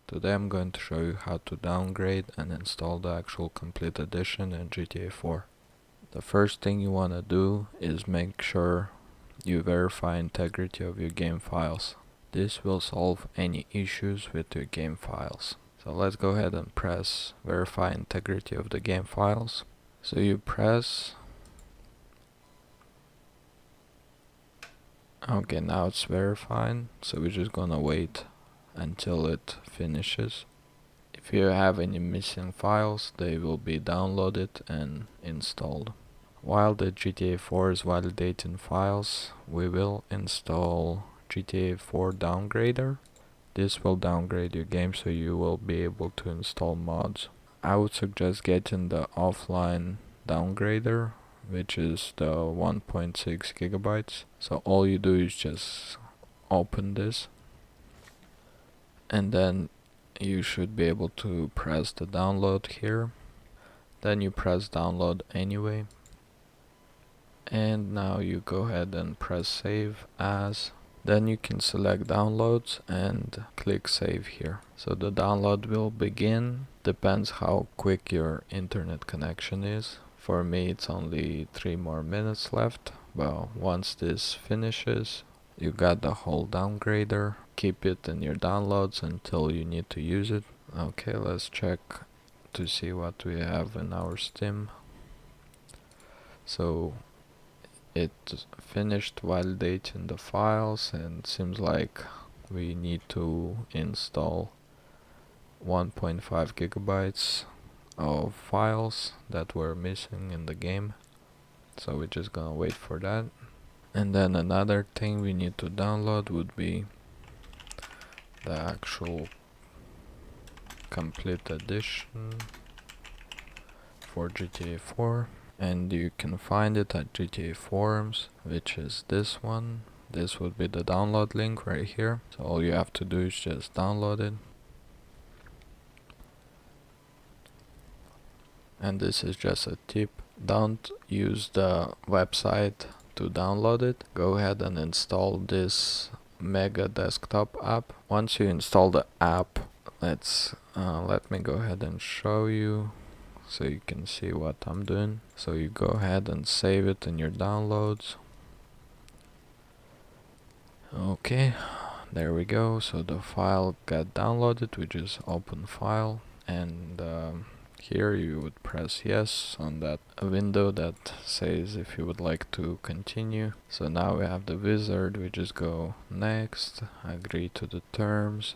Today I'm going to show you how to downgrade and install the actual complete edition in GTA 4. The first thing you want to do is make sure you verify integrity of your game files. This will solve any issues with your game files. So let's go ahead and press verify integrity of the game files. So you press. Okay, now it's verified, so we're just gonna wait until it finishes. If you have any missing files, they will be downloaded and installed. While the GTA 4 is validating files, we will install GTA 4 Downgrader. This will downgrade your game so you will be able to install mods. I would suggest getting the offline downgrader, which is the 1.6 gigabytes. So all you do is just open this, and then you should be able to press the download here. Then you press download anyway, and now you go ahead and press save as. Then you can select downloads and click save here. So the download will begin. Depends how quick your internet connection is. For me it's only 3 more minutes left, but once this finishes, you got the whole downgrader. Keep it in your downloads until you need to use it. Okay, let's check to see what we have in our Steam. So it finished validating the files, and seems like we need to install 1.5 gigabytes of files that were missing in the game. So we're just gonna wait for that. And then another thing we need to download would be the actual complete edition for GTA 4. And you can find it at GTA forums, which is this one. This would be the download link right here. So all you have to do is just download it. And this is just a tip: don't use the website to download it. Go ahead and install this Mega Desktop app. Once you install the app, let me go ahead and show you so you can see what I'm doing. So you go ahead and save it in your downloads. Okay, there we go. So the file got downloaded. We just open file, and here you would press yes on that window that says if you would like to continue. So now we have the wizard. We just go next, agree to the terms.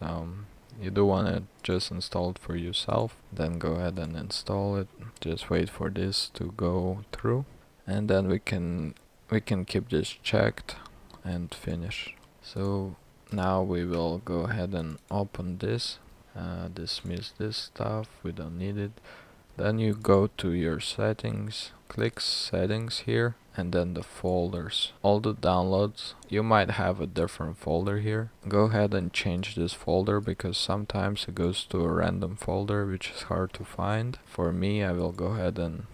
You do want to just install it for yourself, then go ahead and install it. Just wait for this to go through, and then we can keep this checked and finish. So now we will go ahead and open this. Dismiss this stuff, we don't need it. Then you go to your settings, click settings here, and then the folders. All the downloads, you might have a different folder here. Go ahead and change this folder, because sometimes it goes to a random folder which is hard to find. For me, I will go ahead and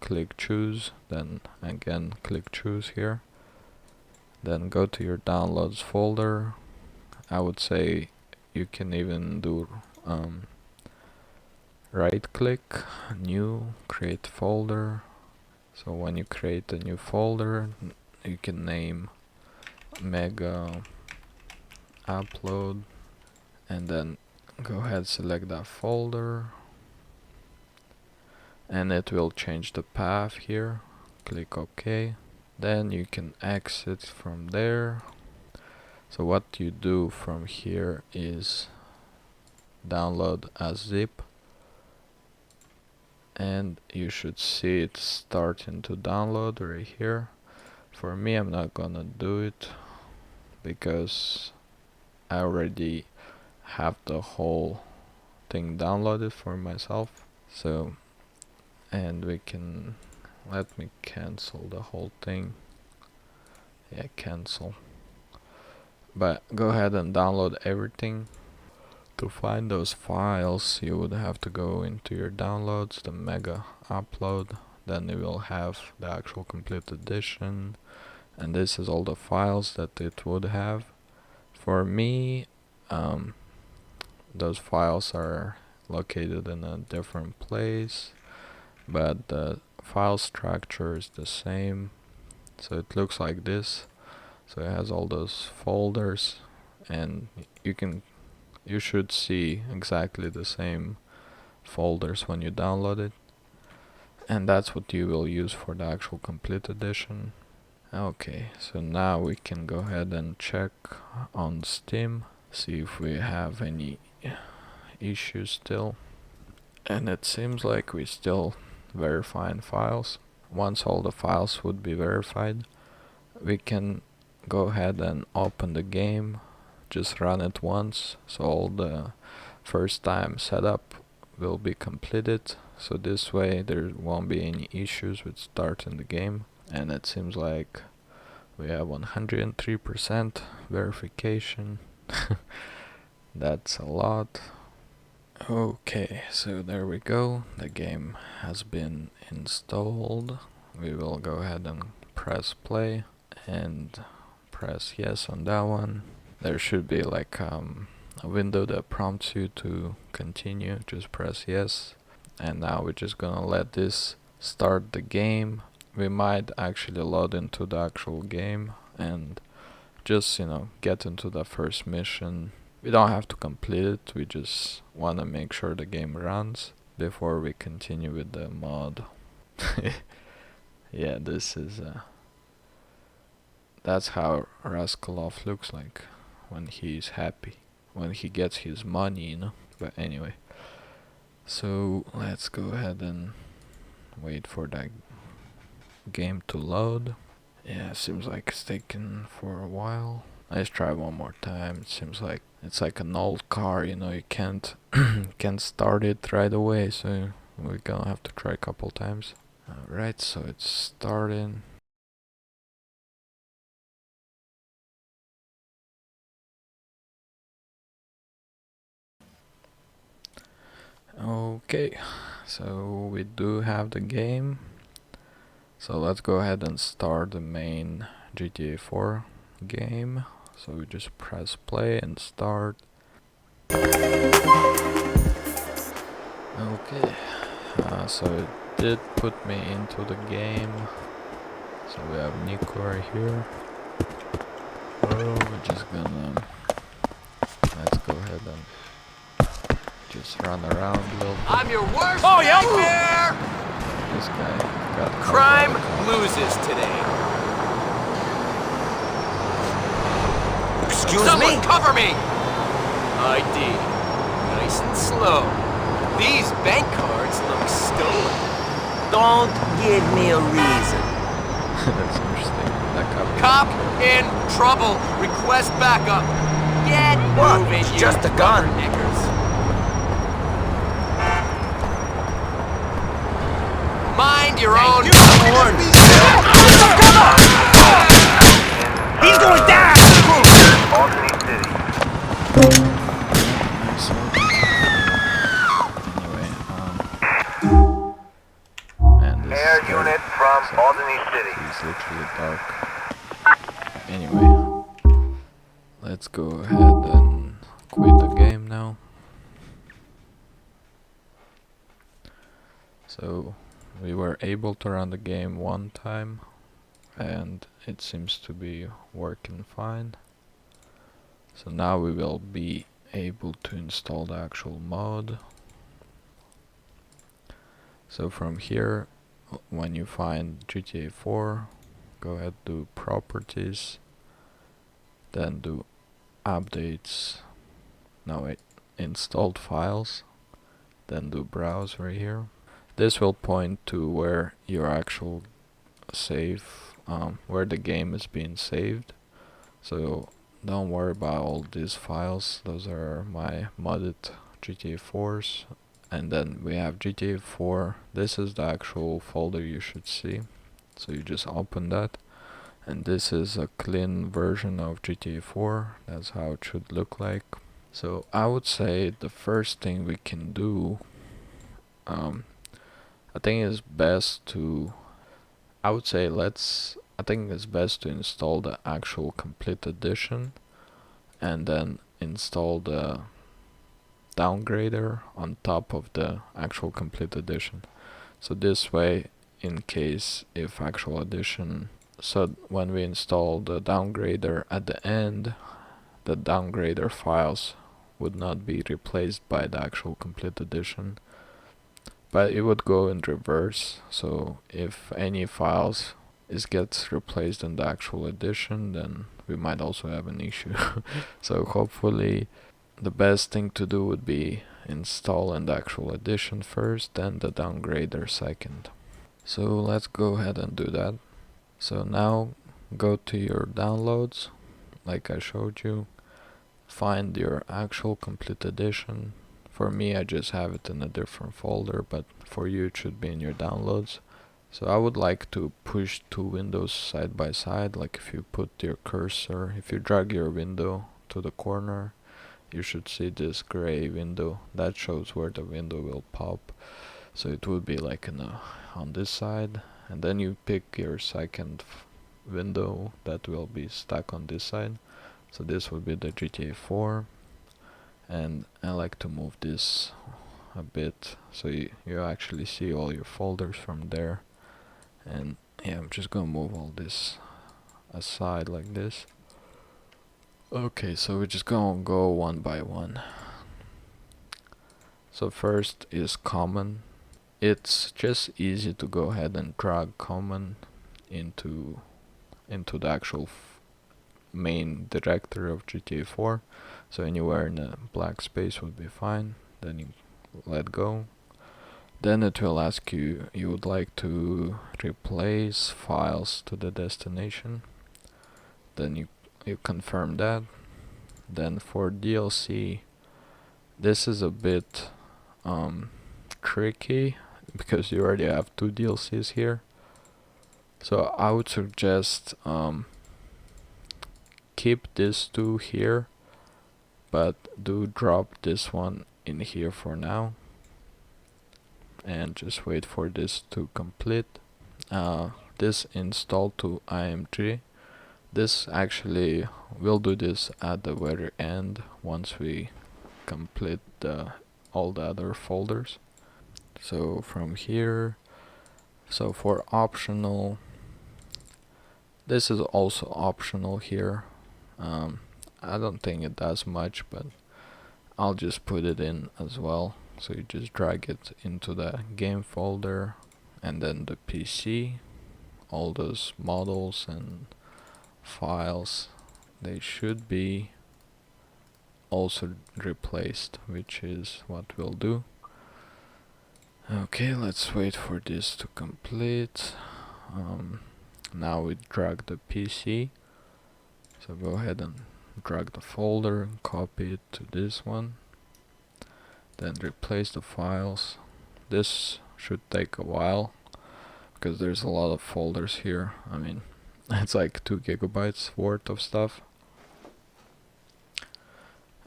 click choose, then again click choose here. Then go to your downloads folder. I would say you can even do right click, new, create folder. So when you create a new folder, you can name Mega Upload, and then go ahead, select that folder, and it will change the path here. Click OK. Then you can exit from there. So what you do from here is download as zip, and you should see it starting to download right here. For me, I'm not gonna do it because I already have the whole thing downloaded for myself. So, and we can, let me cancel the whole thing. Yeah, cancel. But go ahead and download everything. To find those files, you would have to go into your downloads, the Mega Upload. Then you will have the actual complete edition, and this is all the files that it would have. For me, those files are located in a different place, but the file structure is the same. So it looks like this. So it has all those folders, and you should see exactly the same folders when you download it, and that's what you will use for the actual complete edition. Okay, so now we can go ahead and check on Steam, see if we have any issues still. And it seems like we still verifying files. Once all the files would be verified, we can go ahead and open the game, just run it once, so all the first time setup will be completed. So this way there won't be any issues with starting the game. And it seems like we have 103% verification. That's a lot. Okay, so there we go. The game has been installed. We will go ahead and press play and press yes on that one. There should be like a window that prompts you to continue. Just press yes. And now we're just gonna let this start the game. We might actually load into the actual game and just, get into the first mission. We don't have to complete it, we just want to make sure the game runs before we continue with the mod. Yeah, this is that's how Raskolov looks like when he's happy, when he gets his money. But anyway, so let's go ahead and wait for that game to load. Yeah, seems like it's taking for a while. Let's try one more time. It seems like it's like an old car, you can't can't start it right away, so we're gonna have to try a couple times. Alright, so it's starting. Okay, so we do have the game. So let's go ahead and start the main GTA 4 game. So we just press play and start. Okay, so it did put me into the game. So we have Nico right here. We're just gonna, let's go ahead and just run around a little bit. I'm your worst nightmare! This guy got Crime loses today. Excuse Someone me? cover me! ID. Nice and slow. These bank cards look stolen. Don't give me a reason. That's interesting. That Cop in trouble. Request backup. Get What? moving, It's you just a gun. rubberneckers. Mind your own. Horn. He's going down! nice. Anyway, man, this Air is unit from Albany City. It's literally dark. Anyway, let's go ahead and quit the game now. So we were able to run the game one time and it seems to be working fine. So now we will be able to install the actual mod. So from here, when you find GTA 4, go ahead, do properties, then do updates, no wait, installed files, then do browse right here. This will point to where your actual save, where the game is being saved. So don't worry about all these files, those are my modded GTA 4s. And then we have GTA 4, this is the actual folder you should see. So you just open that, and this is a clean version of GTA 4, that's how it should look like. So I would say the first thing we can do, I think it's best to, I think it's best to install the actual complete edition and then install the downgrader on top of the actual complete edition. So this way, in case if actual edition, so when we install the downgrader at the end, the downgrader files would not be replaced by the actual complete edition, but it would go in reverse. So if any files gets replaced in the actual edition, then we might also have an issue. So hopefully the best thing to do would be install in the actual edition first, then the downgrader second. So let's go ahead and do that. So now go to your downloads, like I showed you, find your actual complete edition. For me, I just have it in a different folder, but for you it should be in your downloads. So I would like to push two windows side by side, like if you put your cursor, if you drag your window to the corner, you should see this gray window that shows where the window will pop. So it would be like on this side, and then you pick your second window that will be stuck on this side. So this would be the GTA 4, and I like to move this a bit so you actually see all your folders from there. And yeah, I'm just gonna move all this aside like this. Okay, so we're just gonna go one by one. So first is common. It's just easy to go ahead and drag common into the actual main directory of GTA 4. So anywhere in a black space would be fine. Then you let go. Then it will ask you would like to replace files to the destination. Then you confirm that. Then for DLC, this is a bit tricky because you already have two DLCs here. So I would suggest keep these two here, but do drop this one in here for now, and just wait for this to complete. This install to IMG, this actually we'll do this at the very end once we complete all the other folders. So from here, so for optional, this is also optional here. I don't think it does much, but I'll just put it in as well. So you just drag it into the game folder, and then the PC, all those models and files, they should be also replaced, which is what we'll do. Okay, let's wait for this to complete. Now we drag the PC, so go ahead and drag the folder and copy it to this one, then replace the files. This should take a while because there's a lot of folders here. I mean, it's like 2 gigabytes worth of stuff.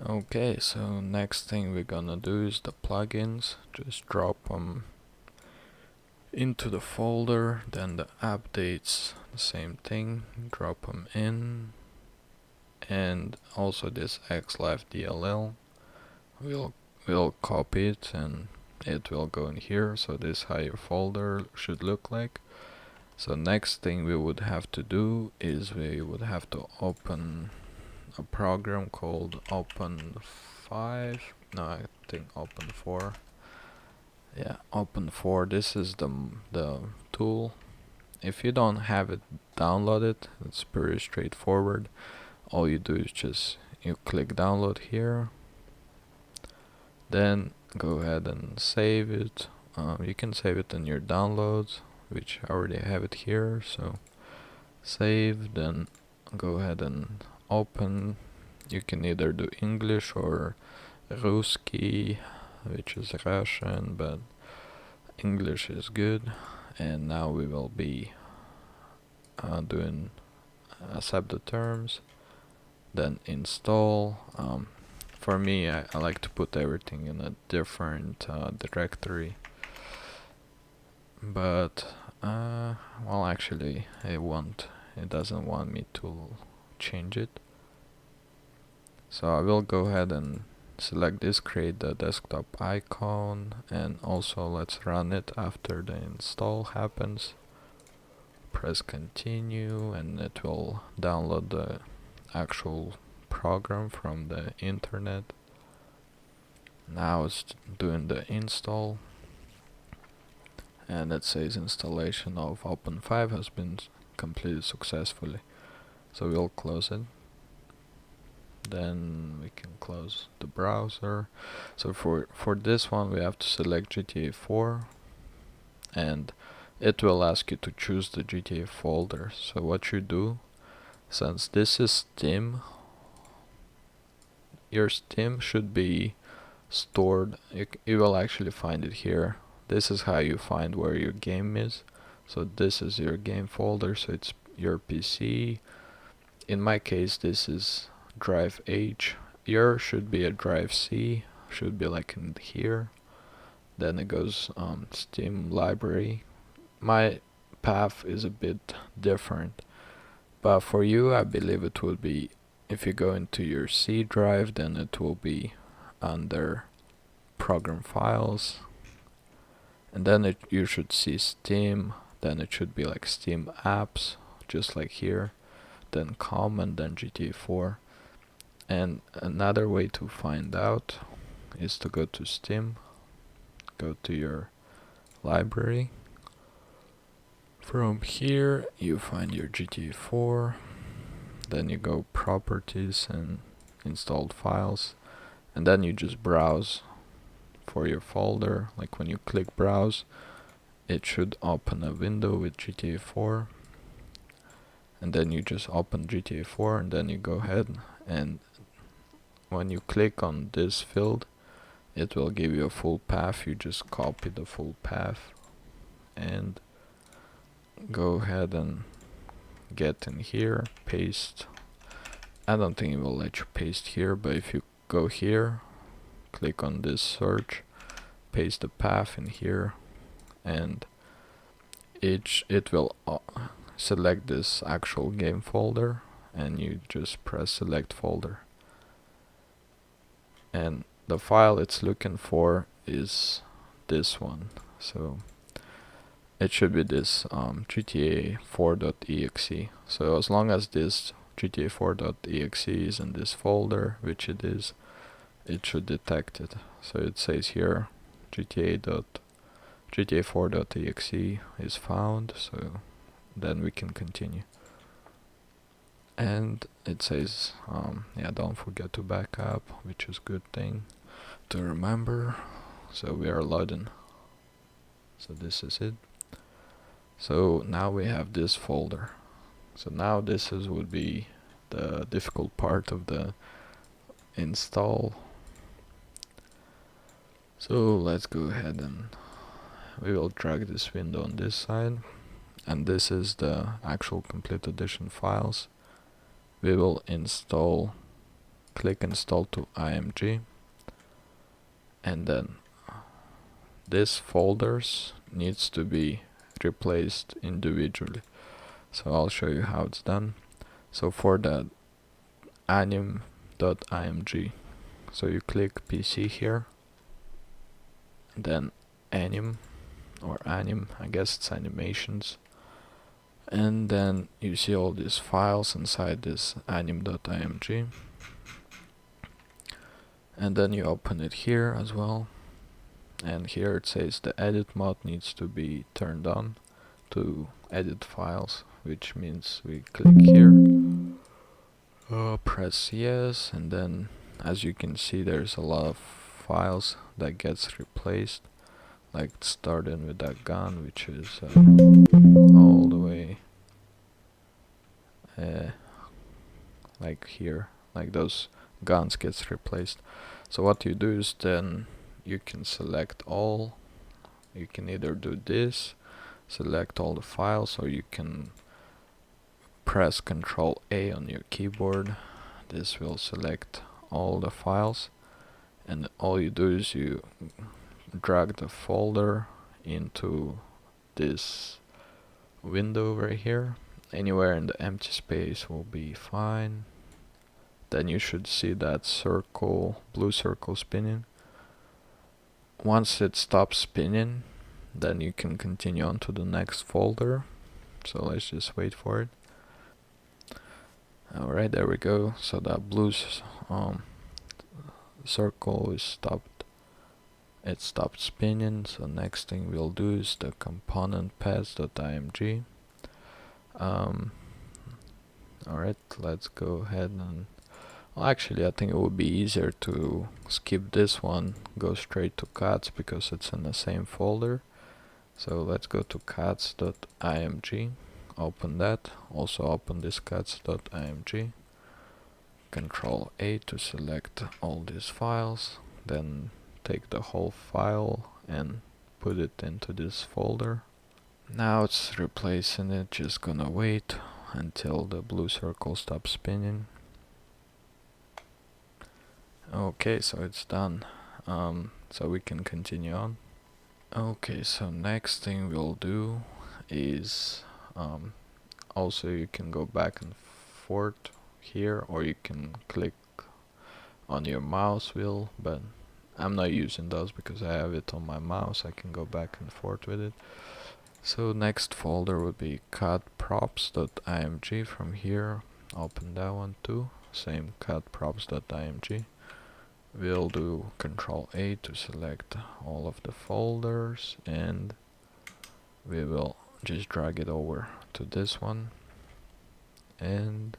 Okay, so next thing we're gonna do is the plugins. Just drop them into the folder, then the updates, the same thing, drop them in, and also this xlife DLL, we'll copy it and it will go in here. So this is how your folder should look like. So next thing we would have to do is we would have to open a program called Open5. No, I think Open4. Yeah, Open4. This is the tool. If you don't have it downloaded, it's pretty straightforward. All you do is just you click download here, then go ahead and save it. You can save it in your downloads, which I already have it here. So save, then go ahead and open. You can either do English or Ruski, which is Russian, but English is good. And now we will be doing accept the terms, then install. For me, I like to put everything in a different directory, but well, actually it doesn't want me to change it. So I will go ahead and select this, create the desktop icon, and also let's run it after the install happens. Press continue and it will download the actual program from the internet. Now it's doing the install, and it says installation of Open5 has been completed successfully. So we'll close it. Then we can close the browser. So for this one we have to select GTA 4, and it will ask you to choose the GTA folder. So what you do, since this is Steam, your Steam should be stored. You will actually find it here. This is how you find where your game is. So this is your game folder, so it's your PC. In my case this is drive H. Yours should be a drive C, should be like in here. Then it goes Steam library. My path is a bit different, but for you I believe it will be, if you go into your C drive, then it will be under program files, and then you should see Steam, then it should be like Steam apps, just like here, then com, and then GTA 4. And another way to find out is to go to Steam, go to your library. From here you find your GTA 4, then you go properties and installed files, and then you just browse for your folder. Like when you click browse, it should open a window with GTA 4, and then you just open GTA 4, and then you go ahead, and when you click on this field it will give you a full path. You just copy the full path and go ahead and get in here, paste. I don't think it will let you paste here, but if you go here, click on this search, paste the path in here, and it will select this actual game folder, and you just press select folder, and the file it's looking for is this one. So it should be this GTA4.exe. So as long as this GTA4.exe is in this folder, which it is, it should detect it. So it says here GTA4.exe is found, so then we can continue. And it says yeah, don't forget to back up, which is a good thing to remember. So we are loading. So this is it. So now we have this folder. So now this would be the difficult part of the install. So let's go ahead and we will drag this window on this side, and this is the actual complete edition files. We will install, click install to IMG, and then this folders needs to be replaced individually. So I'll show you how it's done. So for that anim.img, so you click PC here, then anim, or anim, I guess it's animations, and then you see all these files inside this anim.img, and then you open it here as well, and here it says the edit mode needs to be turned on to edit files, which means we click here, press yes, and then as you can see there's a lot of files that gets replaced, like starting with that gun, which is all the way like here, like those guns gets replaced. So what you do is then you can select all. You can either do this, select all the files, or you can press Ctrl A on your keyboard. This will select all the files, and all you do is you drag the folder into this window right here. Anywhere in the empty space will be fine. then you should see that circle, blue circle spinning. Once it stops spinning, then you can continue on to the next folder. So let's just wait for it. Alright, there we go. So that blue circle is stopped. It stopped spinning. So next thing we'll do is the component paths.img. Alright, let's go ahead and well, actually I think it would be easier to skip this one, go straight to cats because it's in the same folder. So let's go to cats.img, open that, also open this cats.img, Control A to select all these files, then take the whole file and put it into this folder. Now it's replacing it, just gonna wait until the blue circle stops spinning. Okay, so it's done. So we can continue on. Okay, so next thing we'll do is also you can go back and forth here, or you can click on your mouse wheel, but I'm not using those because I have it on my mouse. I can go back and forth with it. So next folder would be cutprops.img. From here, open that one too, same cutprops.img. We'll do Control A to select all of the folders, and we will just drag it over to this one, and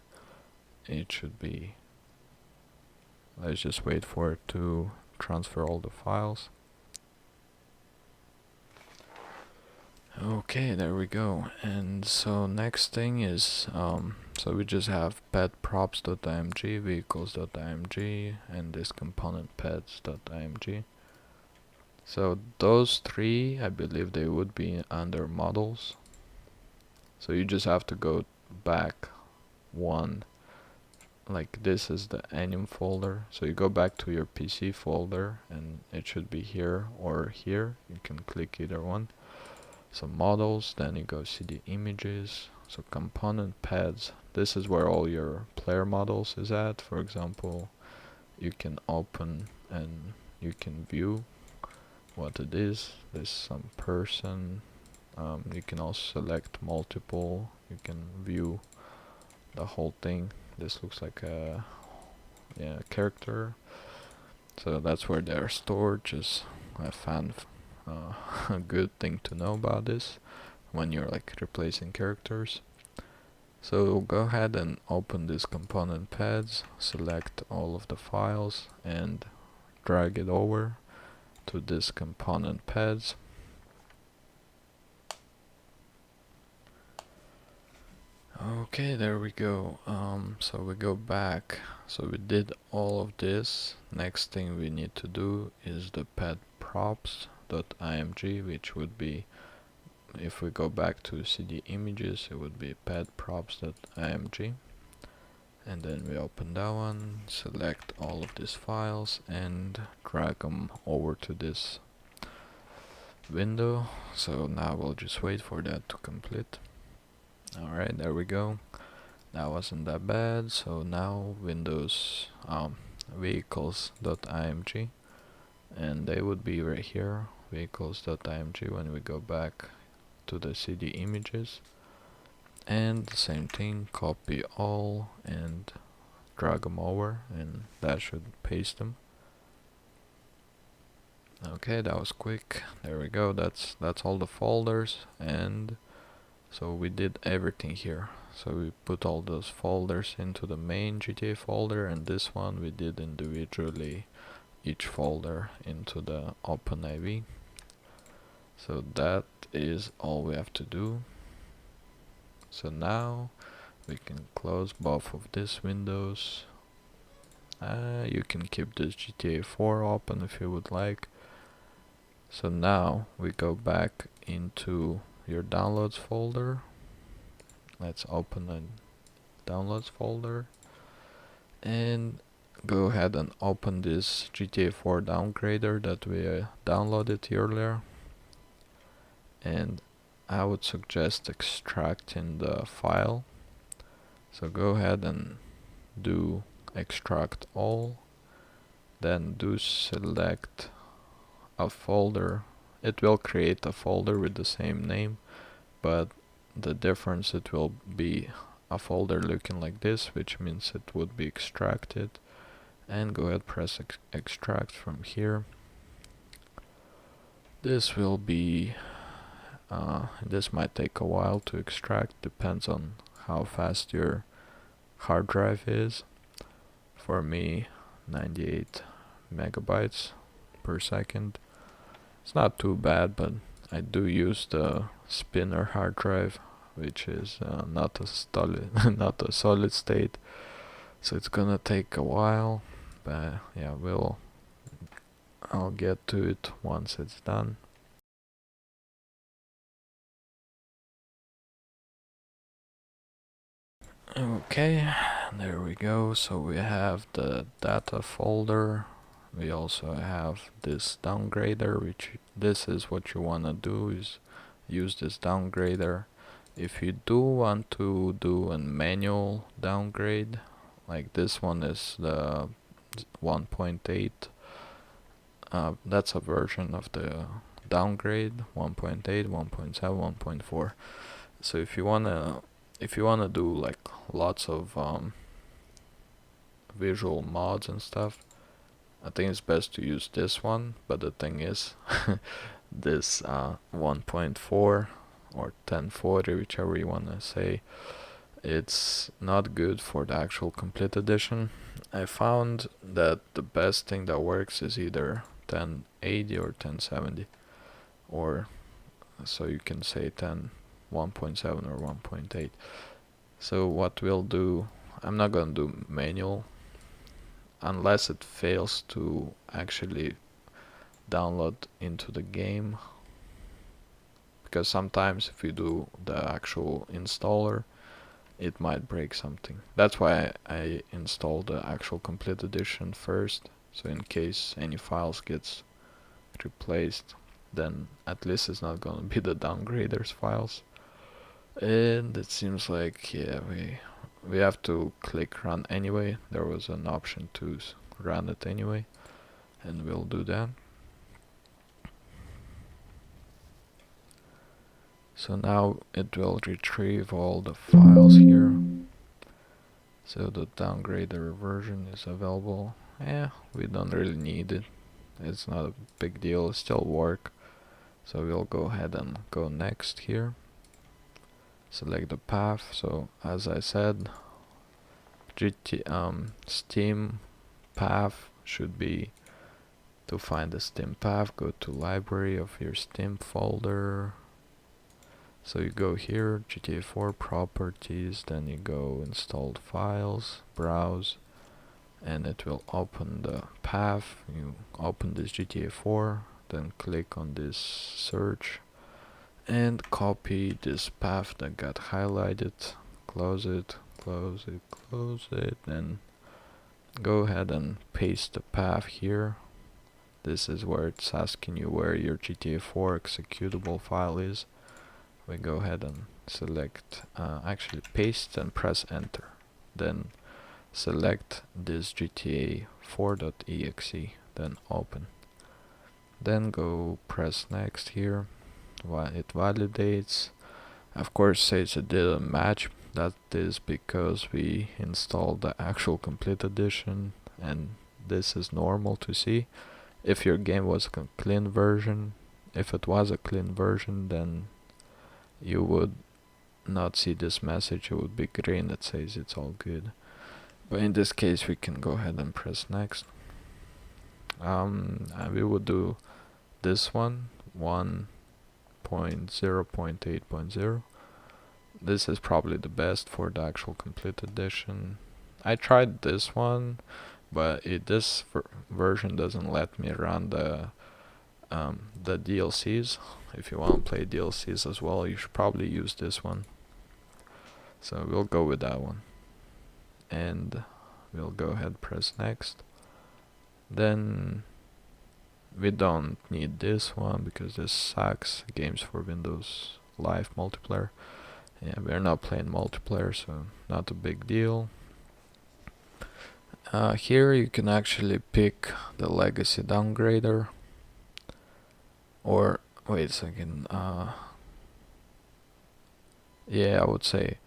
it should be, let's just wait for it to transfer all the files. Okay, there we go. And so next thing is so we just have petprops.img, vehicles.img, and this component pets.img. So those three, I believe they would be under models. So you just have to go back one, like this is the anim folder. So you go back to your PC folder and it should be here or here. You can click either one. So models, then you go CD images. So component paths, this is where all your player models is at. For example, you can open and you can view what it is. There's some person. You can also select multiple. You can view the whole thing. This looks like a character. So that's where they're stored. Just I found a good thing to know about this when you're like replacing characters. So go ahead and open this component paths, select all of the files and drag it over to this component paths. Okay, there we go. So we go back. So we did all of this. Next thing we need to do is the petprops.img, which would be, if we go back to CD images, it would be petprops.img. And then we open that one, select all of these files and drag them over to this window. So now we'll just wait for that to complete. Alright, there we go. That wasn't that bad. So now Windows vehicles.img, and they would be right here, vehicles.img, when we go back to the CD images. And the same thing, copy all and drag them over, and that should paste them. Okay, that was quick. There we go. That's all the folders, and so we did everything here. So we put all those folders into the main GTA folder, and this one we did individually each folder into the OpenIV. So that is all we have to do. So now we can close both of these windows. You can keep this GTA 4 open if you would like. So now we go back into your downloads folder. Let's open a downloads folder and go ahead and open this GTA 4 downgrader that we downloaded earlier. And I would suggest extracting the file. So go ahead and do extract all, then do select a folder. It will create a folder with the same name, but the difference, it will be a folder looking like this, which means it would be extracted. And go ahead, press extract from here. This will be this might take a while to extract, depends on how fast your hard drive is. For me, 98 megabytes per second. It's not too bad, but I do use the spinner hard drive, which is not a solid not a solid state, so it's gonna take a while. But yeah, I'll get to it once it's done. Okay, there we go. So we have the data folder. We also have this downgrader, which this is what you wanna do, is use this downgrader. If you do want to do a manual downgrade, like this one is the 1.8, that's a version of the downgrade, 1.8, 1.7, 1.4. So if you wanna do like lots of visual mods and stuff, I think it's best to use this one. But the thing is, this 1.4 or 1040, whichever you wanna say, it's not good for the actual complete edition. I found that the best thing that works is either 1080 or 1070, or so you can say 1.7 or 1.8. So what we'll do, I'm not gonna do manual unless it fails to actually download into the game, because sometimes if you do the actual installer, it might break something. That's why I installed the actual complete edition first, so in case any files gets replaced, then at least it's not gonna be the downgraders files. And it seems like, yeah, we have to click run anyway. There was an option to run it anyway, and we'll do that. So now it will retrieve all the files here. So the downgrader version is available. Yeah, we don't really need it. It's not a big deal, it still work. So we'll go ahead and go next here. Select the path. So as I said, Steam path should be, to find the Steam path, go to library of your Steam folder. So you go here, GTA 4 properties, then you go installed files, browse, and it will open the path. You open this GTA 4, then click on this search and copy this path that got highlighted, close it, close it, close it, and go ahead and paste the path here. This is where it's asking you where your GTA 4 executable file is. We go ahead and select, actually paste and press enter. Then select this GTA 4.exe, then open. Then go press next here. While it validates, of course says it didn't match. That is because we installed the actual complete edition, and this is normal to see. If your game was a clean version, if it was a clean version, then you would not see this message. It would be green that says it's all good. But in this case, we can go ahead and press next. And we would do this one, 1.0.8.0. This is probably the best for the actual complete edition. I tried this one, but this version doesn't let me run the DLCs. If you want to play DLCs as well, you should probably use this one. So we'll go with that one, and we'll go ahead press next. Then we don't need this one because this sucks. Games for Windows Live multiplayer. Yeah, we're not playing multiplayer, so not a big deal. Here you can actually pick the legacy downgrader, or wait a second. Yeah, I would say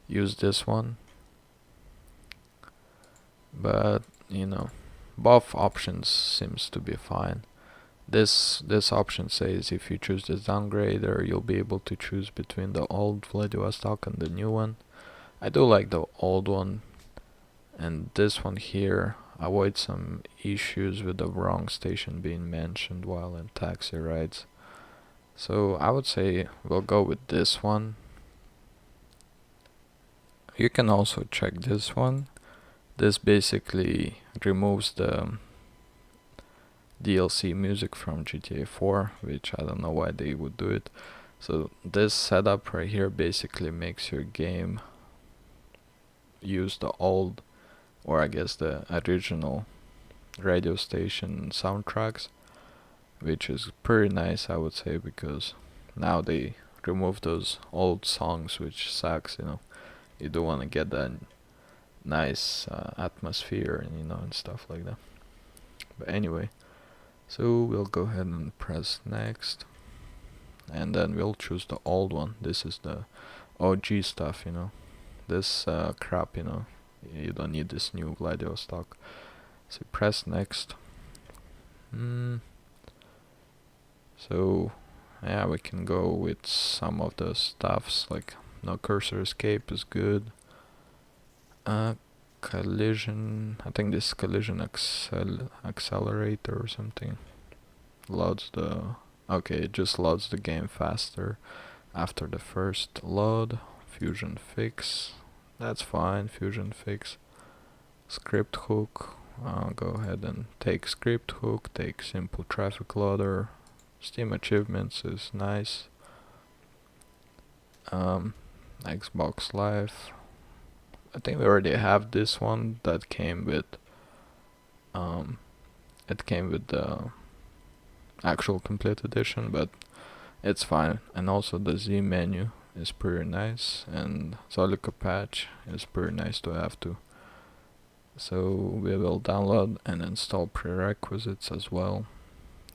use this one, but you know, both options seems to be fine. This option says if you choose this downgrader, you'll be able to choose between the old Vladivostok and the new one. I do like the old one, and this one here avoids some issues with the wrong station being mentioned while in taxi rides. So I would say we'll go with this one. You can also check this one. This basically removes the DLC music from GTA 4, which I don't know why they would do it. So this setup right here basically makes your game use the old, or I guess the original radio station soundtracks, which is pretty nice, I would say, because now they remove those old songs, which sucks, you know. You do want to get that nice atmosphere and and stuff like that. But anyway, so we'll go ahead and press next, and then we'll choose the old one. This is the OG stuff, this crap, you don't need this new Vladivostok. So press next. So yeah, we can go with some of the stuffs, like no cursor escape is good. Collision, I think this collision accelerator or something loads okay, it just loads the game faster after the first load. Fusion fix, that's fine. Fusion fix. Script hook, I'll go ahead and take script hook, take simple traffic loader. Steam achievements is nice. Xbox Live, I think we already have this one that came with the actual complete edition, but it's fine. And also the Zmenu is pretty nice, and Zolika patch is pretty nice to have too. So we will download and install prerequisites as well,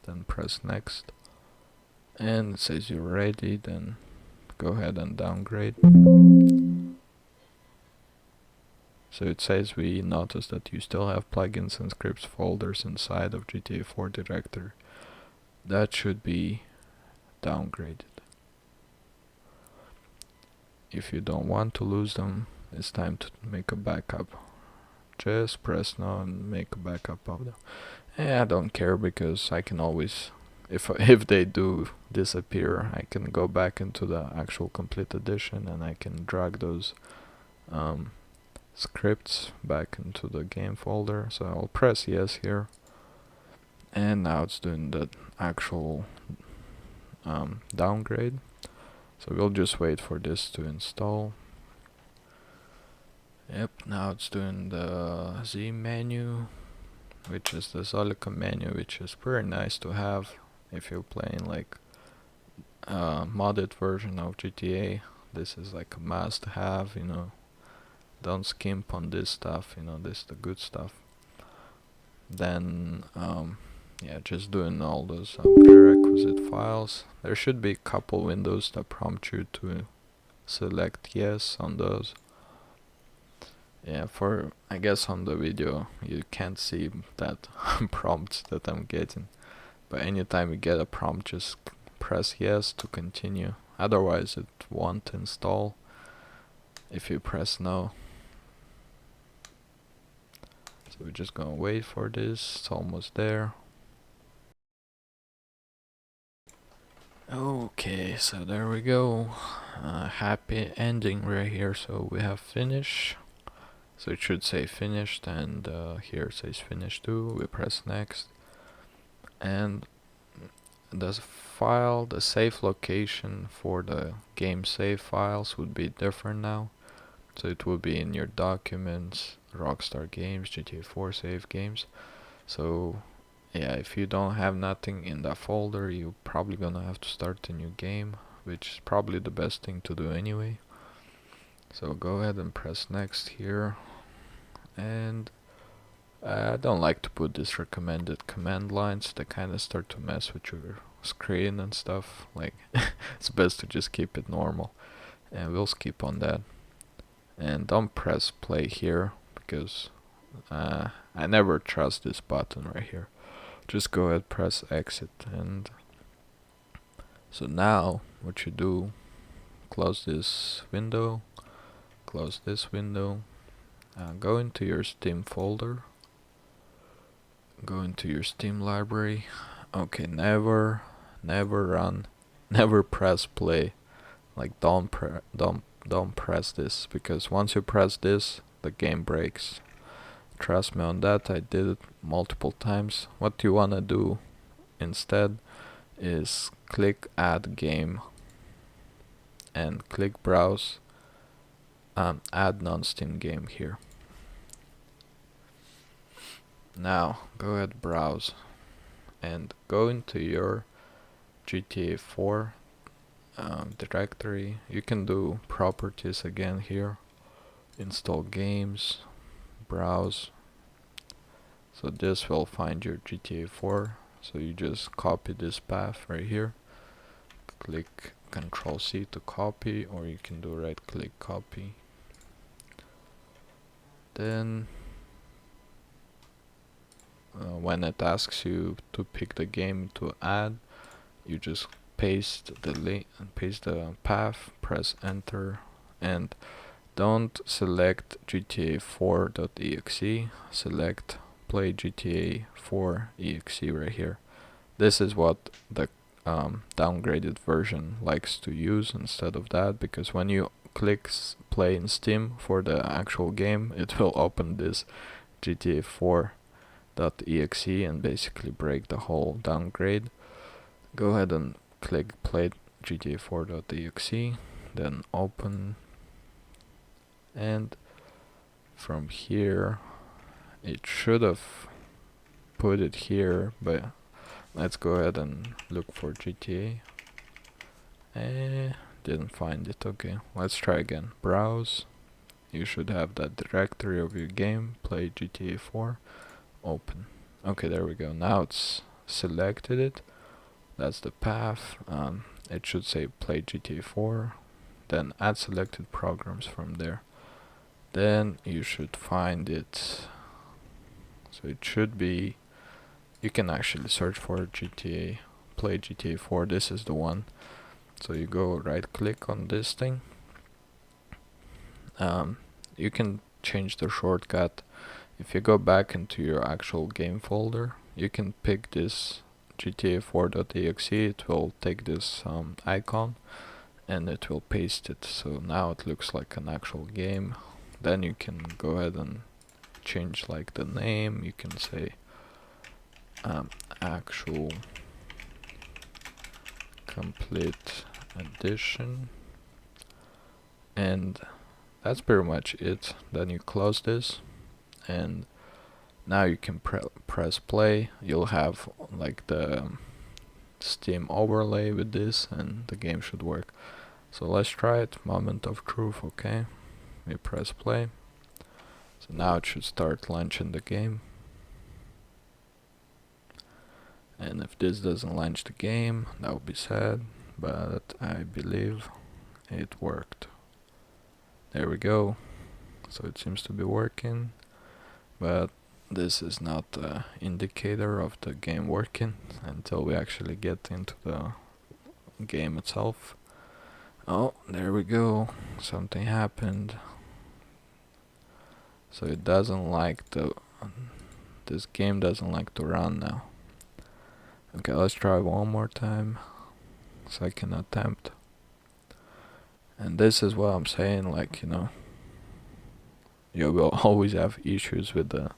then press next, and it says you're ready, then go ahead and downgrade. So it says we notice that you still have plugins and scripts folders inside of GTA 4 directory. That should be downgraded. If you don't want to lose them, it's time to make a backup. Just press now and make a backup of them. I don't care, because I can always, if they do disappear, I can go back into the actual complete edition and I can drag those scripts back into the game folder. So I'll press yes here, and now it's doing the actual downgrade. So we'll just wait for this to install. Yep, now it's doing the Z menu, which is the Zolika menu, which is pretty nice to have if you're playing like a modded version of GTA. This is like a must have, don't skimp on this stuff, this is the good stuff. Then yeah, just doing all those prerequisite files. There should be a couple windows that prompt you to select yes on those. Yeah, I guess on the video you can't see that prompt that I'm getting, but anytime you get a prompt, just press yes to continue. Otherwise it won't install if you press no. So we're just gonna wait for this. It's almost there. Okay, so there we go. Happy ending right here. So we have finish. So it should say finished, and here it says finish too. We press next, and the file, the save location for the game save files would be different now. So it will be in your documents, Rockstar Games, GTA 4 save games. So yeah, if you don't have nothing in that folder, you're probably gonna have to start a new game, which is probably the best thing to do anyway. So go ahead and press next here, and I don't like to put these recommended command lines. They kind of start to mess with your screen and stuff. Like, it's best to just keep it normal. And we'll skip on that. And don't press play here because I never trust this button right here. Just go ahead, press exit. And so now what you do, close this window, close this window, go into your Steam folder, go into your Steam library. Okay, never run, never press play. Like don't press this, because once you press this, the game breaks. Trust me on that, I did it multiple times. What you wanna do instead is click add game and click browse, add non-Steam game here. Now go ahead, browse and go into your GTA 4 directory. You can do properties again here, install games, browse. So this will find your GTA 4. So you just copy this path right here, click Ctrl C to copy, or you can do right click copy. Then when it asks you to pick the game to add, you just paste the path, press enter, and don't select GTA 4.exe, select play GTA 4 exe right here. This is what the downgraded version likes to use instead of that, because when you click play in Steam for the actual game, it will open this GTA 4.exe and basically break the whole downgrade. Go ahead and click play GTA 4.exe, then open, and from here it should have put it here, but let's go ahead and look for GTA. Didn't find it. Okay, let's try again. Browse. You should have that directory of your game. Play GTA 4. Open. Okay, there we go. Now it's selected it. That's the path. It should say play GTA 4. Then add selected programs from there. Then you should find it. So it should be, you can actually search for GTA, play GTA 4. This is the one. So you go right click on this thing. You can change the shortcut. If you go back into your actual game folder, you can pick this GTA 4.exe. It will take this icon and it will paste it. So now it looks like an actual game. Then you can go ahead and change like the name. You can say actual complete edition, and that's pretty much it. Then you close this, and now you can press play. You'll have like the Steam overlay with this, and the game should work. So let's try it. Moment of truth. Okay, we press play. So now it should start launching the game. And if this doesn't launch the game, that would be sad, but I believe it worked. There we go. So it seems to be working, but this is not an indicator of the game working until we actually get into the game itself. Oh, there we go. Something happened. So it doesn't like this game doesn't like to run now. Okay, let's try one more time. Second attempt. And this is what I'm saying, like, you will always have issues with the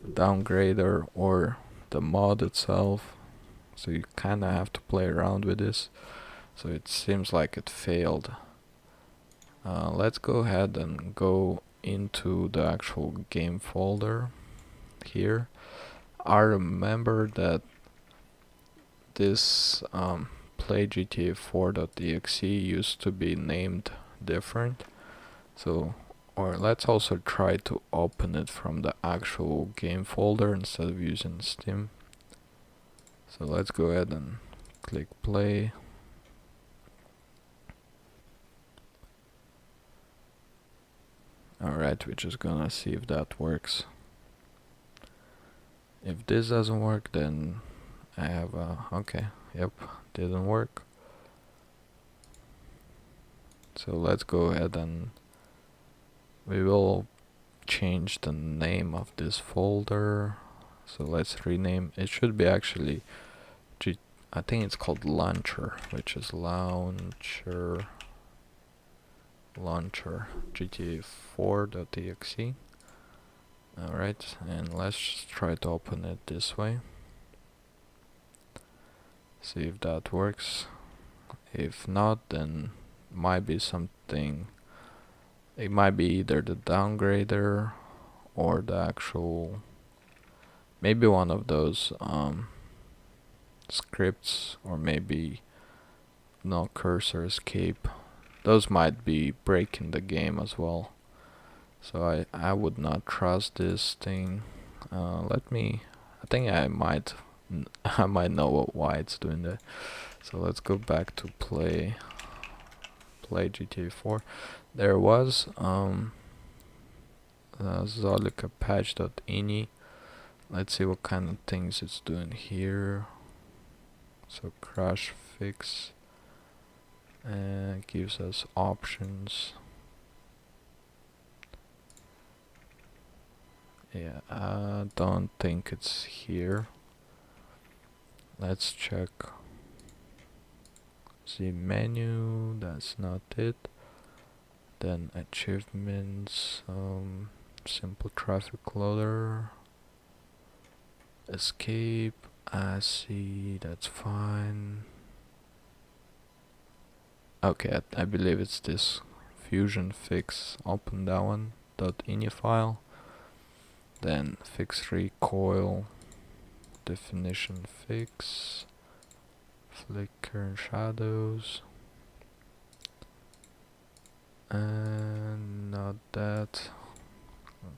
downgrader or the mod itself. So you kinda have to play around with this. So it seems like it failed. Let's go ahead and go into the actual game folder here. I remember that this play GTA 4.exe used to be named different. So Or let's also try to open it from the actual game folder instead of using Steam. So let's go ahead and click play. Alright, we're just gonna see if that works. If this doesn't work, then I have okay, yep, didn't work. So let's go ahead and we will change the name of this folder. So let's rename, it should be actually I think it's called launcher, which is launcher GTA4.exe. Alright, and let's just try to open it this way. See if that works. If not, then might be something. It might be either the downgrader or the actual, maybe one of those scripts, or maybe no cursor escape. Those might be breaking the game as well. So I would not trust this thing. I think I might I might know why it's doing that. So let's go back to play GTA 4. There was Zolika patch.ini. Let's see what kind of things it's doing here. So crash fix gives us options. Yeah, I don't think it's here. Let's check Zmenu, that's not it. Then achievements, simple traffic loader, escape, I see, that's fine. Okay, I believe it's this fusion fix, open that one, .ini file. Then fix recoil, definition fix, flicker and shadows, and not that.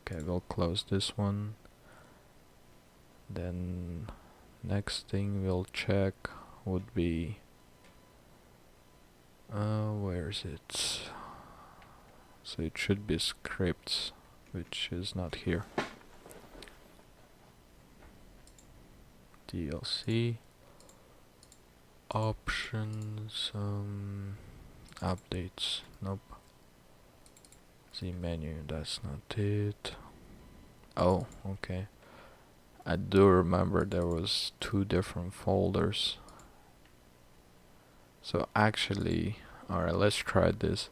Okay, we'll close this one. Then next thing we'll check would be where is it? So it should be scripts, which is not here. DLC options, updates, nope. Zmenu, that's not it. Oh, okay. I do remember there was 2 different folders. So actually, alright, let's try this.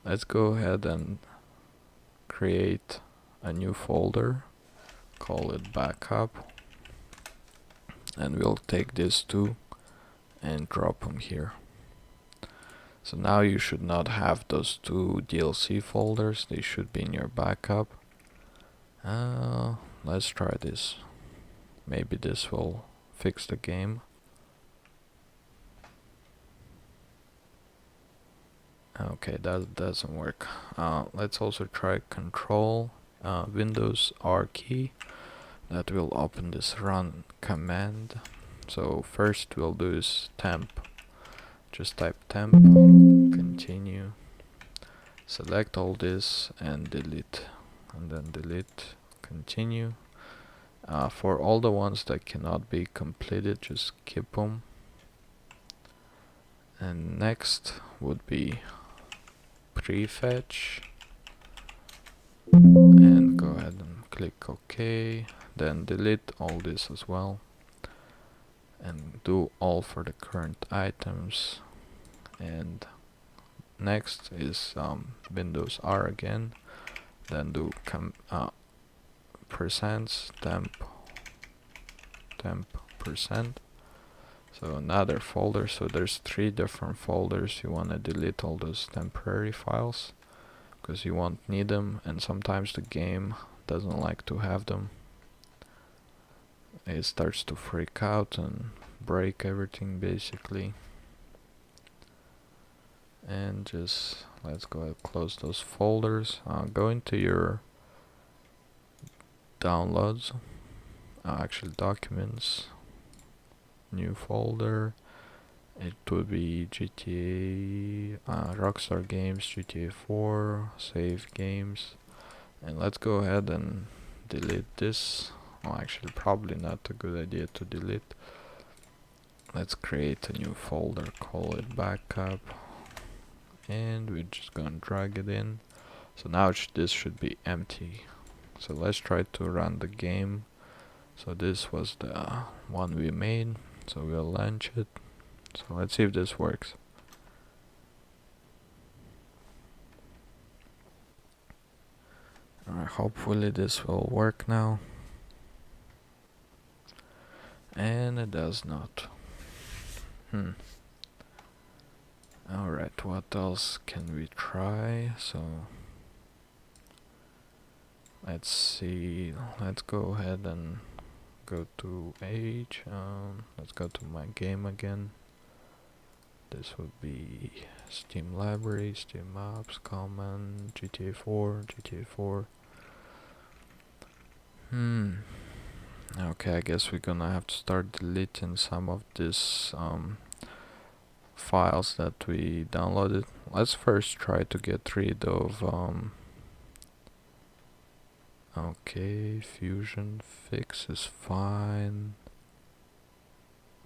Let's go ahead and create a new folder, call it backup, and we'll take these 2 and drop them here. So now you should not have those 2 DLC folders, they should be in your backup. Let's try this. Maybe this will fix the game. Okay, that doesn't work. Let's also try Control Windows R key. That will open this run command. So first we'll do is temp. Just type temp, continue, select all this and delete, and then delete, continue. For all the ones that cannot be completed, just keep them. And next would be prefetch, and go ahead and click OK. Then delete all this as well, and do all for the current items. And next is Windows R again, then do percents temp percent. So another folder, so there's 3 different folders. You want to delete all those temporary files because you won't need them, and sometimes the game doesn't like to have them. It starts to freak out and break everything basically. And just let's go ahead and close those folders. Go into your downloads, actually documents, new folder. It would be GTA, Rockstar Games, GTA 4, save games. And let's go ahead and delete this. Well, actually, probably not a good idea to delete. Let's create a new folder, call it backup. And we're just gonna drag it in. So now this should be empty. So let's try to run the game. So this was the one we made. So we'll launch it. So let's see if this works. Alright, hopefully this will work now. And it does not. Alright, what else can we try? So let's see. Let's go ahead and go to age. Let's go to my game again. This would be Steam Library, Steam Maps, Common, GTA 4, GTA 4. Okay, I guess we're gonna have to start deleting some of these files that we downloaded. Let's first try to get rid of okay, Fusion Fix is fine.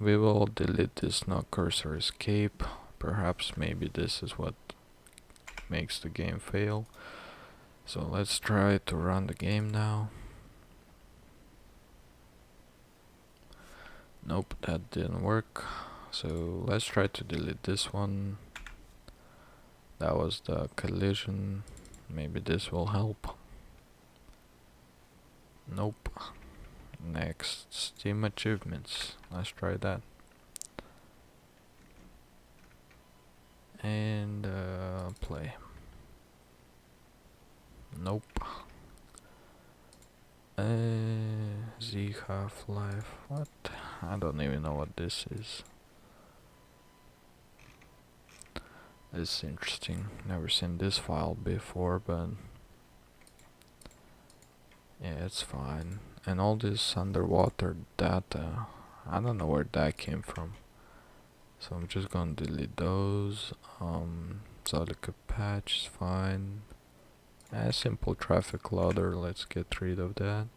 We will delete this no cursor escape. Perhaps maybe this is what makes the game fail. So let's try to run the game now. Nope, that didn't work. So let's try to delete this one. That was the collision. Maybe this will help. Nope. Next, Steam achievements. Let's try that. And play. Nope. Z Half-Life. What? I don't even know what this is. This is interesting. Never seen this file before, but yeah, it's fine. And all this underwater data, I don't know where that came from. So I'm just gonna delete those. Zolika patch is fine. A simple traffic loader, let's get rid of that.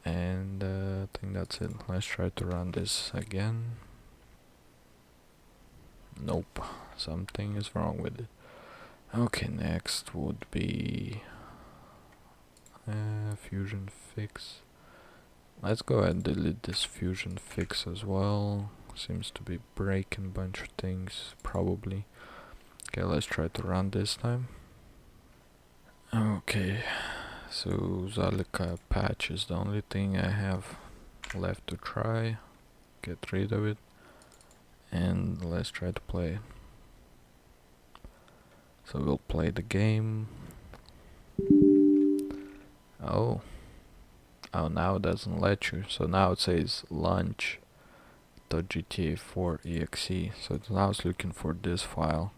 And I think that's it. Let's try to run this again. Nope, something is wrong with it. Okay, next would be Fusion Fix. Let's go ahead and delete this Fusion Fix as well. Seems to be breaking a bunch of things, probably. Okay, let's try to run this time. Okay, so Zalika patch is the only thing I have left to try. Get rid of it. And let's try to play it. So we'll play the game. Oh, now it doesn't let you. So now it says launch.gta4exe. So now it's looking for this file.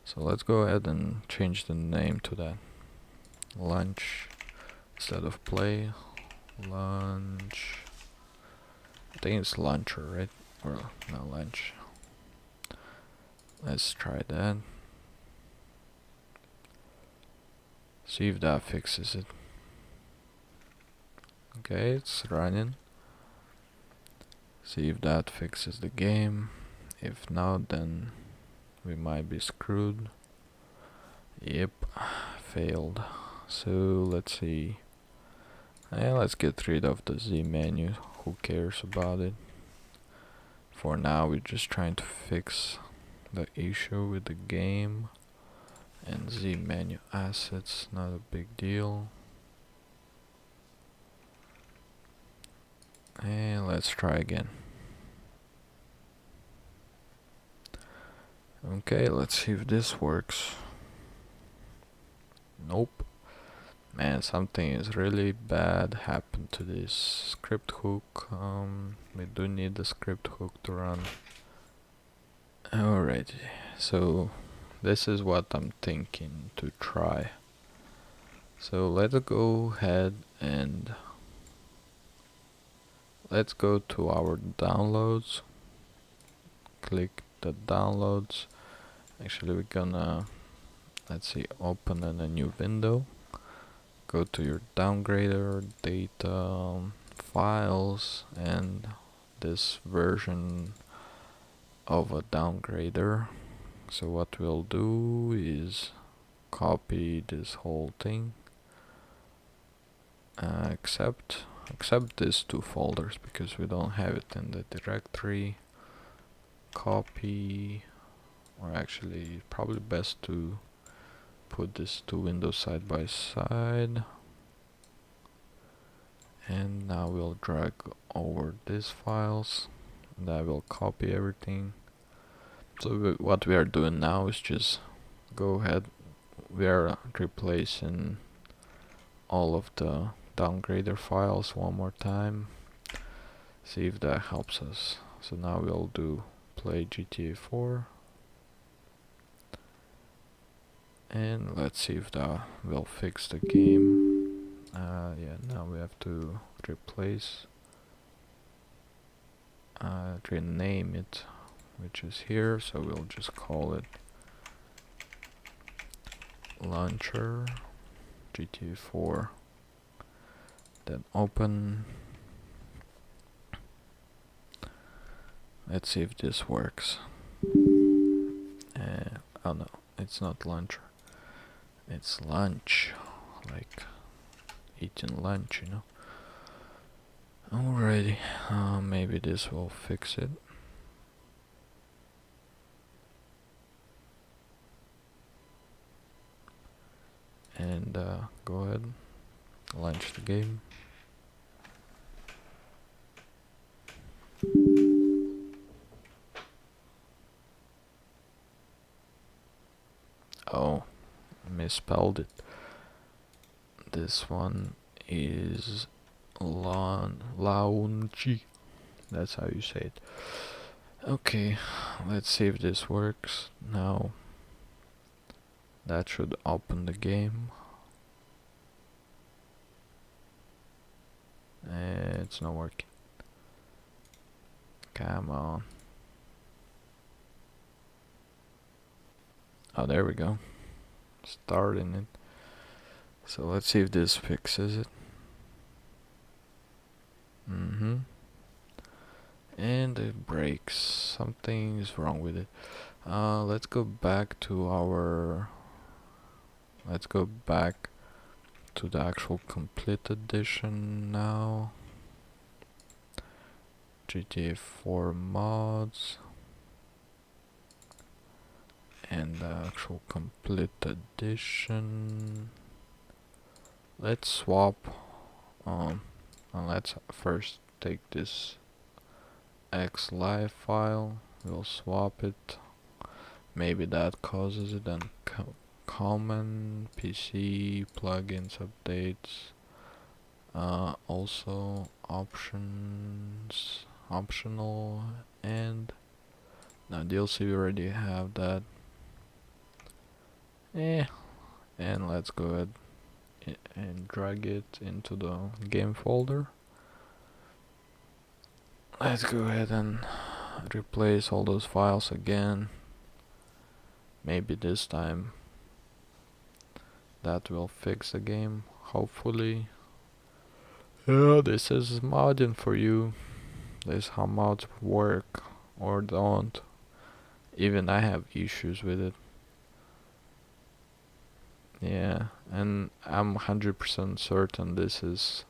So let's go ahead and change the name to that. Launch instead of play. Launch. I think it's launcher, right? Or no, launch. Let's try that. See if that fixes it. Okay, it's running. See if that fixes the game. If not, then we might be screwed. Yep, failed. So let's see. Let's get rid of the Zmenu. Who cares about it? For now, we're just trying to fix the issue with the game. And Zmenu assets, not a big deal. And let's try again. Okay, let's see if this works. Nope. Man, something is really bad happened to this script hook. We do need the script hook to run. Alrighty, so this is what I'm thinking to try. So let's go ahead and let's go to our downloads. Click the downloads. Actually, we're gonna, let's see, open in a new window. Go to your downgrader, data, files, and this version of a downgrader. So what we'll do is copy this whole thing, except these two folders because we don't have it in the directory. Copy, or actually probably best to put these two windows side by side. And now we'll drag over these files and I will copy everything. So what we are doing now is just go ahead, we are replacing all of the downgrader files one more time, see if that helps us. So now we'll do play GTA 4 and let's see if that will fix the game. Yeah, now we have to replace, rename it, which is here, so we'll just call it launcher GTA 4, then open. Let's see if this works. Oh no, it's not launcher, it's lunch, like eating lunch, you know. Alrighty, maybe this will fix it. And go ahead, launch the game. Oh, misspelled it. This one is lounge. That's how you say it. Okay, let's see if this works now. That should open the game. It's not working. Come on. Oh, there we go. Starting it. So let's see if this fixes it. And it breaks. Something's wrong with it. Let's go back to our. Let's go back to the actual complete edition now. GTA 4 mods. And the actual complete edition. Let's swap. And let's first take this xlive file. We'll swap it. Maybe that causes it. And common PC plugins updates. Also options, optional, and now DLC we already have that. And let's go ahead and drag it into the game folder. Let's go ahead and replace all those files again. Maybe this time that will fix the game, hopefully. Yeah, this is modding for you. This is how mods work or don't. Even I have issues with it. Yeah, and I'm 100% certain this is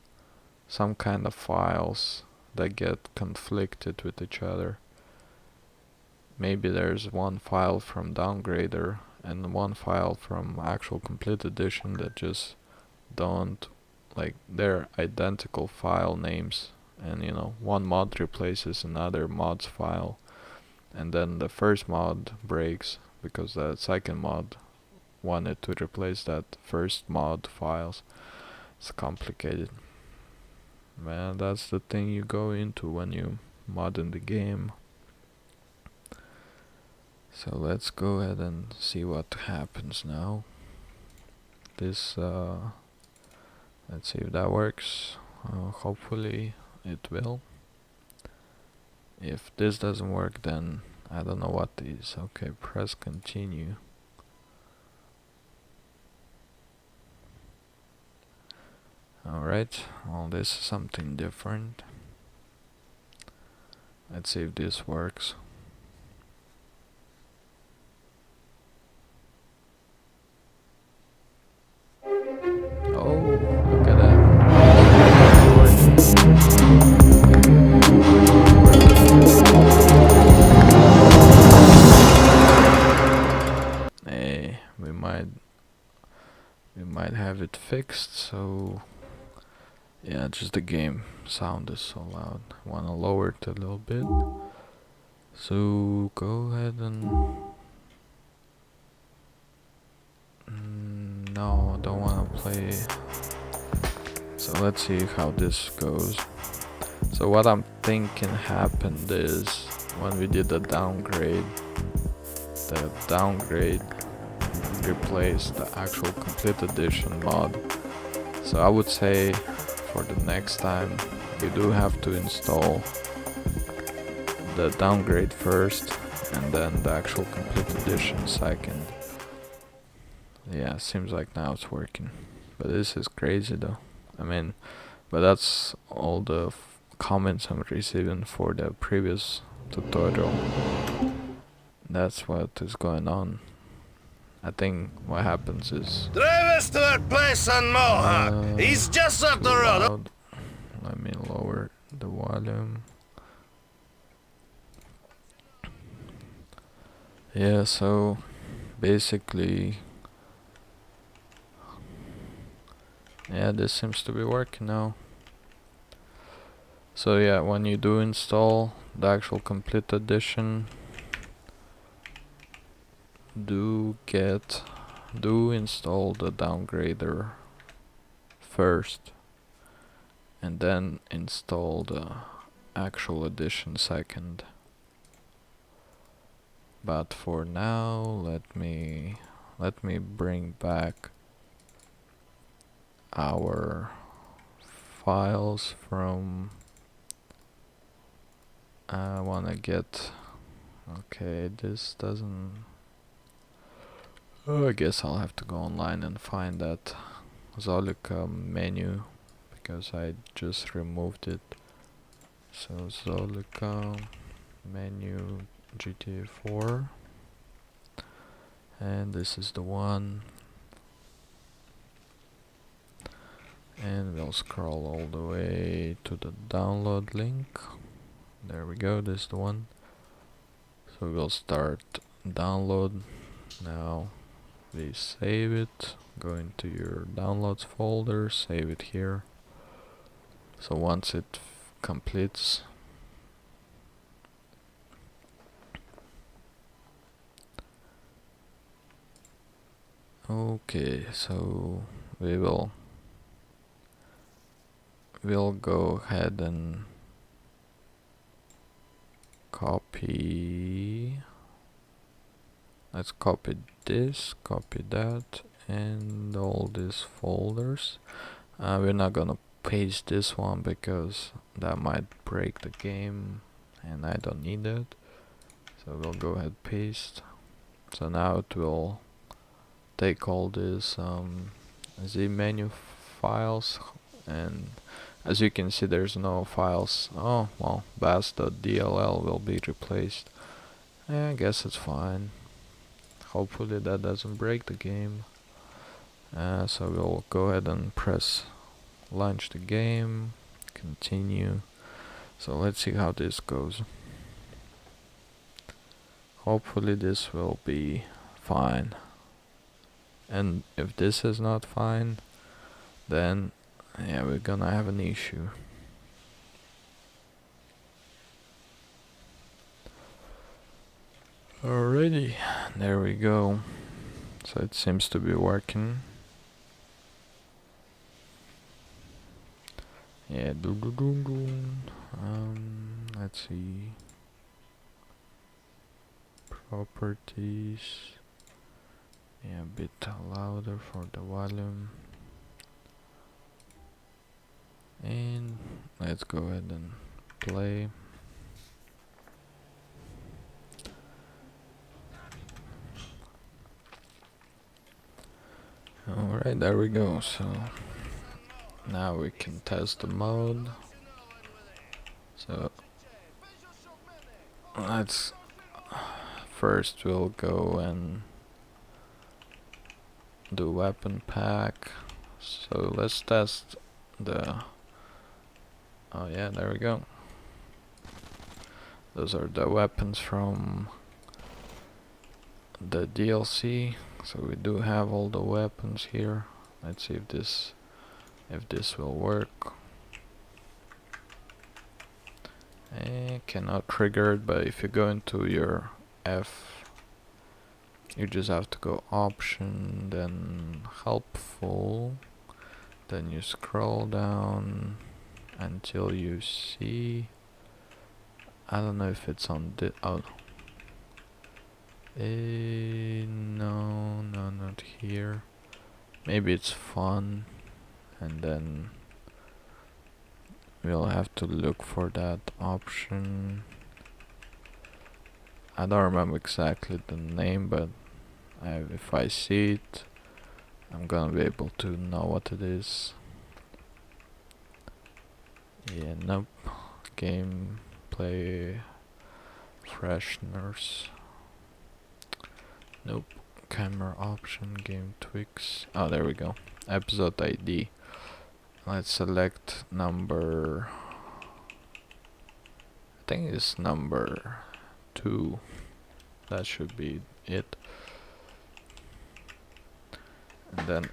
some kind of files that get conflicted with each other. Maybe there's one file from downgrader and one file from actual complete edition that just don't, like, they're identical file names, and you know, one mod replaces another mod's file, and then the first mod breaks because the second mod wanted to replace that first mod files. It's complicated. Man, that's the thing you go into when you mod in the game. So let's go ahead and see what happens now. This let's see if that works. Hopefully it will. If this doesn't work, then I don't know what is. Okay, press continue. Alright, well, this is something different. Let's see if this works. Oh, look at that. Hey, we might have it fixed, so yeah, just the game sound is so loud. Wanna lower it a little bit. So go ahead and no, I don't wanna play. So let's see how this goes. So what I'm thinking happened is when we did the downgrade replaced the actual complete edition mod. So I would say for the next time you do have to install the downgrade first and then the actual complete edition second. Yeah, seems like now it's working. But this is crazy though. I mean, but that's all the comments I'm receiving for the previous tutorial. That's what is going on. I think what happens is Drive us to that place on Mohawk. He's just up too the road. loud. Let me lower the volume. Yeah, so basically, yeah, this seems to be working now. So yeah, when you do install the actual complete edition, do install the downgrader first and then install the actual edition second. But for now, let me bring back our files from I wanna get okay, this doesn't. Oh, I guess I'll have to go online and find that Zolika menu because I just removed it. So Zolika menu GTA 4, and this is the one, and we'll scroll all the way to the download link. There we go, this is the one. So we'll start download now. Please save it, go into your downloads folder, save it here. So once it completes, okay, so we'll go ahead and copy. Let's copy this, copy that, and all these folders. We're not gonna paste this one because that might break the game and I don't need it. So we'll go ahead paste. So now it will take all these Zmenu files, and as you can see there's no files. Oh well, bas.dll will be replaced. I guess it's fine. Hopefully that doesn't break the game. So we'll go ahead and press launch the game, continue. So let's see how this goes. Hopefully this will be fine. And if this is not fine, then yeah, we're gonna have an issue. Alrighty, there we go. So it seems to be working. Yeah, let's see. properties. Yeah, a bit louder for the volume. And let's go ahead and play. Alright, there we go. So now we can test the mode. So let's first we'll go and do weapon pack. So let's test the oh yeah, there we go. Those are the weapons from the DLC. So we do have all the weapons here. Let's see if this will work. Cannot trigger it, but if you go into your F, you just have to go option, then helpful, then you scroll down until you see, I don't know if it's on the no, not here. Maybe it's fun, and then we'll have to look for that option. I don't remember exactly the name, but if I see it, I'm gonna be able to know what it is. Yeah, nope. Gameplay fresheners. Nope. Camera option, game tweaks. Oh, there we go. Episode ID. Let's select number. I think it's number 2. That should be it. And then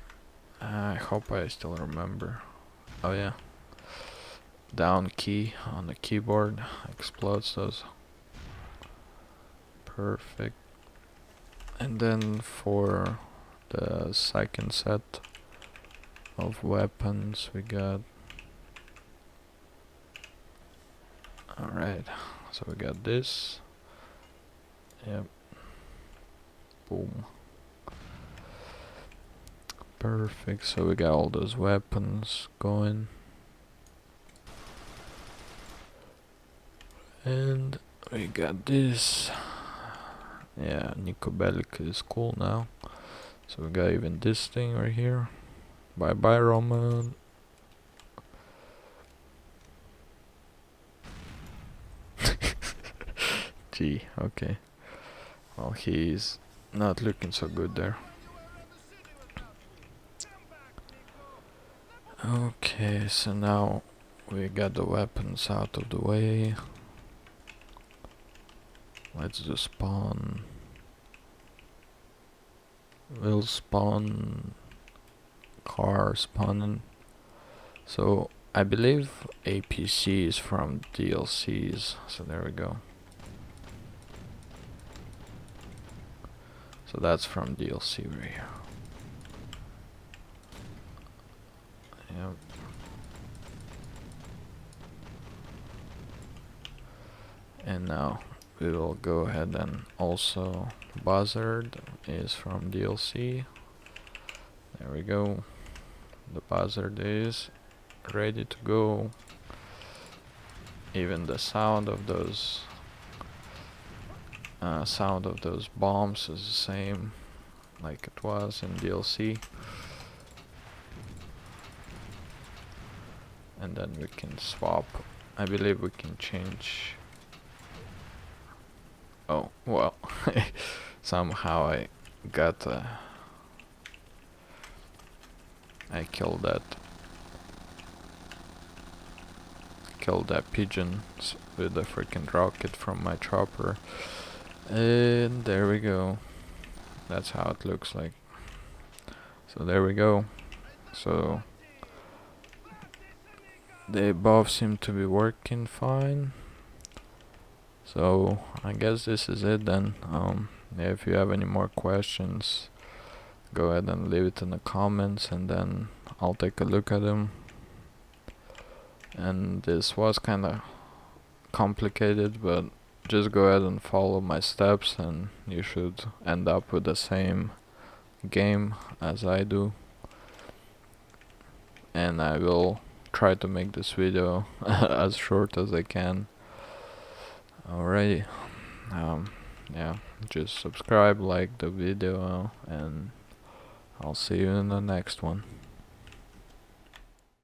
I hope I still remember. Oh yeah. Down key on the keyboard explodes those. Perfect. And then for the second set of weapons we got. Alright, so we got this. Yep. Boom. Perfect, so we got all those weapons going. And we got this. Yeah, Nico Bellic is cool now. So we got even this thing right here. Bye bye, Roman. Gee, okay. Well, he's not looking so good there. Okay, so now we got the weapons out of the way. Let's just spawn. We'll spawn car spawning. So I believe APC is from DLCs. So there we go. So that's from DLC right here. Yep. And now we will go ahead and also Buzzard is from DLC. There we go. The Buzzard is ready to go. Even the sound of those bombs is the same like it was in DLC. And then we can swap. I believe we can change. Oh, well, somehow I got I killed that pigeon with a freaking rocket from my chopper. And there we go. That's how it looks like. So there we go. So they both seem to be working fine. So I guess this is it then. Yeah, if you have any more questions, go ahead and leave it in the comments, and then I'll take a look at them. And this was kind of complicated, but just go ahead and follow my steps and you should end up with the same game as I do. And I will try to make this video as short as I can. Alrighty. Yeah, just subscribe, like the video, and I'll see you in the next one.